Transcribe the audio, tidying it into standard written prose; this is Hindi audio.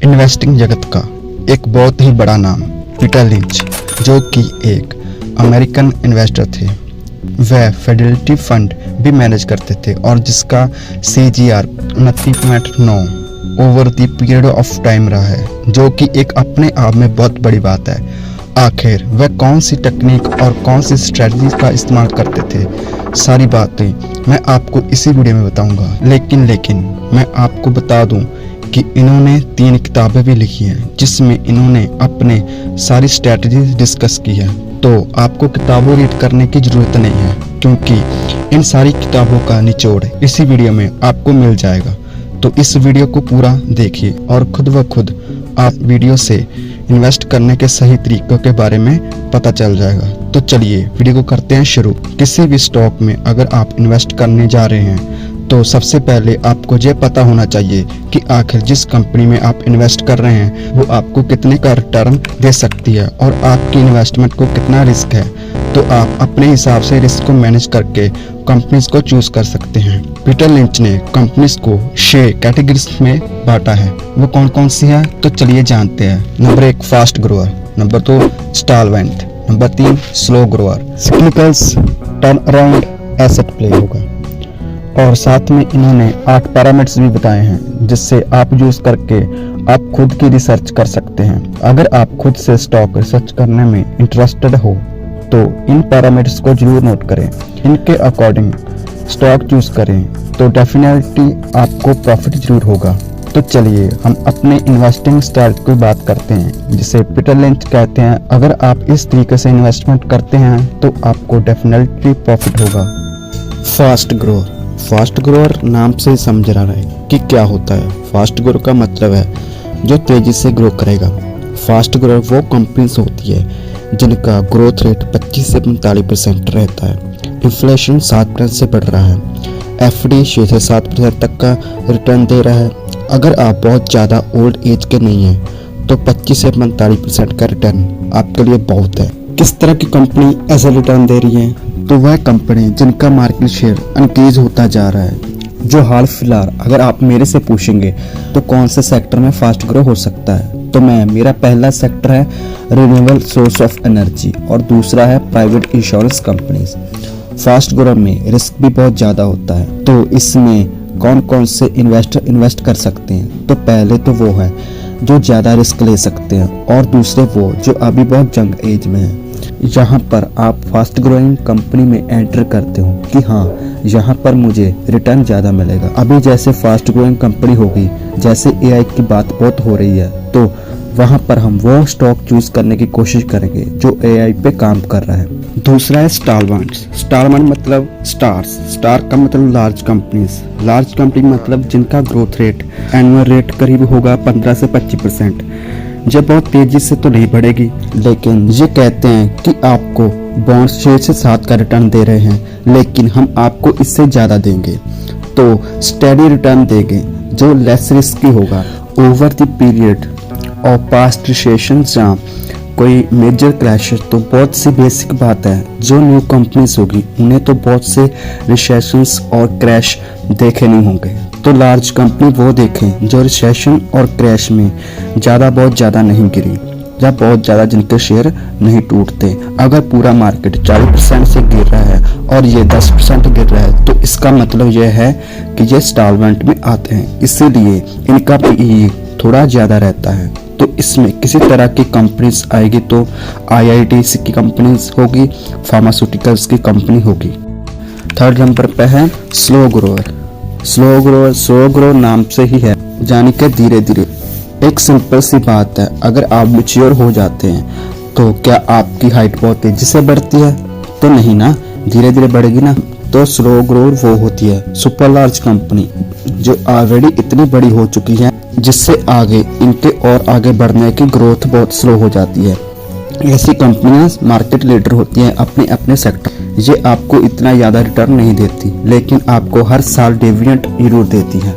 इन्वेस्टिंग जगत का एक बहुत ही बड़ा नाम पीटर लिंच, जो कि एक अमेरिकन इन्वेस्टर थे। वह फिडेलिटी फंड भी मैनेज करते थे और जिसका CGR 29.9 over the period of time रहा है, जो कि एक अपने आप में बहुत बड़ी बात है। आखिर वह कौन सी टेक्निक और कौन सी स्ट्रेटजी का इस्तेमाल करते थे, सारी बातें मैं आपको इसी वीडियो में बताऊंगा। लेकिन मैं आपको बता दूं कि इन्होंने 3 किताबें भी लिखी हैं, जिसमें इन्होंने अपने सारी स्ट्रेटजी डिस्कस की है। तो आपको किताबों रीड करने की ज़रूरत नहीं है, क्योंकि इन सारी किताबों का निचोड़ इसी वीडियो में आपको मिल जाएगा। तो इस वीडियो को पूरा देखिए और खुद ब खुद आप वीडियो से इन्वेस्ट करने के सही तरीकों के बारे में पता चल जाएगा। तो चलिए वीडियो को करते हैं शुरू। किसी भी स्टॉक में अगर आप इन्वेस्ट करने जा रहे हैं तो सबसे पहले आपको ये पता होना चाहिए कि आखिर जिस कंपनी में आप इन्वेस्ट कर रहे हैं वो आपको कितने का रिटर्न दे सकती है और आपकी इन्वेस्टमेंट को कितना रिस्क है। तो आप अपने हिसाब से रिस्क को मैनेज करके कंपनीज को चूज कर सकते हैं। पीटर लिंच ने कंपनीज को 6 कैटेगरीज में बांटा है। वो कौन कौन सी है, तो चलिए जानते हैं। Number 1 fast grower, number 2 stalwart, number 3 slow grower, cyclicals, turn around, asset play होगा। और साथ में इन्होंने 8 पैरामीटर्स भी बताए हैं, जिससे आप यूज करके आप खुद की रिसर्च कर सकते हैं। अगर आप खुद से स्टॉक रिसर्च करने में इंटरेस्टेड हो तो इन पैरामीटर्स को जरूर नोट करें। इनके अकॉर्डिंग स्टॉक चूज करें तो डेफिनेटली आपको प्रॉफिट जरूर होगा। तो चलिए हम अपने इन्वेस्टिंग स्टाइल की बात करते हैं, जिसे पीटर लिंच कहते हैं। अगर आप इस तरीके से इन्वेस्टमेंट करते हैं तो आपको डेफिनेटली प्रॉफिट होगा। फास्ट ग्रोअर, फास्ट ग्रोअर नाम से ही समझ रहा है कि क्या होता है। फास्ट ग्रोअर का मतलब है जो तेजी से ग्रो करेगा। फास्ट ग्रोअर वो कंपनीज होती है जिनका ग्रोथ रेट 25 से 45% रहता है। इन्फ्लेशन 7% से बढ़ रहा है। FD 6 से 7% तक का रिटर्न दे रहा है। अगर आप बहुत ज़्यादा ओल्ड एज के नहीं हैं तो 25 से 45% का रिटर्न आपके लिए बहुत है। किस तरह की कंपनी ऐसा रिटर्न दे रही है, तो वह कंपनी जिनका मार्केट शेयर इंक्रीज होता जा रहा है। जो हाल फिलहाल अगर आप मेरे से पूछेंगे तो कौन से सेक्टर में फास्ट ग्रो हो सकता है, तो मेरा पहला सेक्टर है रिन्यूएबल सोर्स ऑफ एनर्जी और दूसरा है private insurance companies. Fast grow में रिस्क भी बहुत ज़्यादा होता है, तो इसमें कौन कौन से इन्वेस्टर इन्वेस्ट कर सकते हैं। तो पहले तो वो है जो ज़्यादा रिस्क ले सकते हैं और दूसरे वो जो अभी बहुत यंग एज में है। यहाँ पर आप फास्ट ग्रोइंग कंपनी में एंटर करते हो कि हाँ, यहाँ पर मुझे रिटर्न ज़्यादा मिलेगा। अभी जैसे फास्ट ग्रोइंग कंपनी होगी, जैसे AI की बात बहुत हो रही है, तो वहाँ पर हम वो स्टॉक चूज करने की कोशिश करेंगे जो AI पे काम कर रहा है। दूसरा है स्टालवेंट। स्टालवेंट मतलब स्टार्स, स्टार का मतलब लार्ज कंपनीज। लार्ज कंपनी मतलब जिनका ग्रोथ रेट एनुअल रेट करीब होगा 15 से 25%। ये बहुत तेजी से तो नहीं बढ़ेगी, लेकिन ये कहते हैं कि आपको बॉन्ड्स 6 से 7 का रिटर्न दे रहे हैं, लेकिन हम आपको इससे ज़्यादा देंगे। तो स्टेडी रिटर्न देंगे जो लेस रिस्की होगा। ओवर द पीरियड और पास्ट रिसेशन जहाँ कोई मेजर क्रैश, तो बहुत सी बेसिक बात है, जो न्यू कंपनीज होगी उन्हें तो बहुत से रिसेशंस और क्रैश देखे नहीं होंगे। तो लार्ज कंपनी वो देखें जो रिसेशन और क्रैश में बहुत ज़्यादा नहीं गिरी या बहुत ज़्यादा जिनके शेयर नहीं टूटते। अगर पूरा मार्केट 40% से गिर रहा है और ये 10% गिर रहा है, तो इसका मतलब यह है कि ये स्टालवेंट में आते हैं, इसीलिए इनका PE थोड़ा ज़्यादा रहता है। तो इसमें किसी तरह की कंपनीज आएगी तो IITs की कंपनीज होगी, फार्मास्यूटिकल्स की कंपनी होगी। थर्ड नंबर पे है स्लो ग्रोअर। स्लो ग्रो नाम से ही है, यानी कि धीरे धीरे। एक सिंपल सी बात है, अगर आप मैच्योर हो जाते हैं तो क्या आपकी हाइट बहुत तेजी से बढ़ती है? तो नहीं ना, धीरे धीरे बढ़ेगी ना। तो स्लो ग्रोअर वो होती है सुपर लार्ज कंपनी जो ऑलरेडी इतनी बड़ी हो चुकी है, जिससे आगे इनके और आगे बढ़ने की ग्रोथ बहुत स्लो हो जाती है। ऐसी कंपनियां मार्केट लीडर होती हैं अपने अपने सेक्टर। ये आपको इतना ज़्यादा रिटर्न नहीं देती, लेकिन आपको हर साल डिविडेंड जरूर देती है।